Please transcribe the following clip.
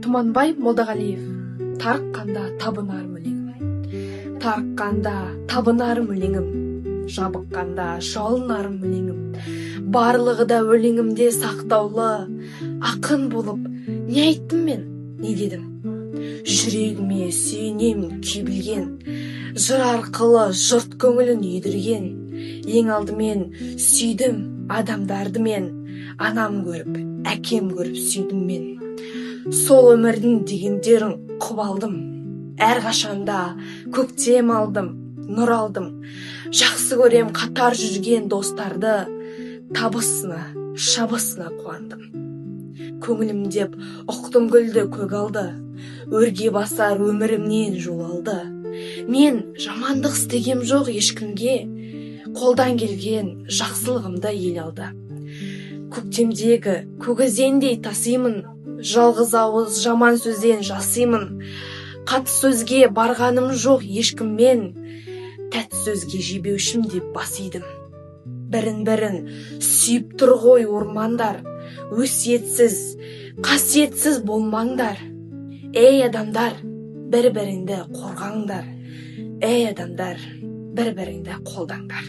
Тұманбай Молдағалиев. Тарыққанда табынарым өлеңім. Тарыққанда табынарым өлеңім. Жабыққанда жалынарым өлеңім. Барлығы да өлеңімде сақтаулы. Ақын болып не айттым мен, не дедім? Жүрегіме сүйенем күй білген, жыр арқылы жұрт көңілін үйдірген. Ең алдымен сүйдім адамдарды мен, анам көріп, әкем көріп сүйдім мен. Сол өмірдің дегендерін құп алдым. Әрқашанда көктем алдым, нұр алдым. Жақсы көрем қатар жүрген достарды, табысына, шабысына қуандым. Көңілім деп ұқтым гүлді көк алды, өрге басар өмірімнен жол алды. Мен жамандық істегем жоқ ешкімге, қолдан келген жақсылығымды ел алды. Көктемдегі көгізендей тасимын, жалғыз ауыз жаман сөзден жасимын. Қат сөзге барғаным жоқ ешкіммен, тәт сөзге жебеушім деп басидым. Бірін-бірін сүйіп тұр ғой ормандар, өсиетсіз, қасиетсіз болмаңдар. Ей адамдар, бір-біріңді қорғаңдар. Ей адамдар, бір-біріңді қолдаңдар.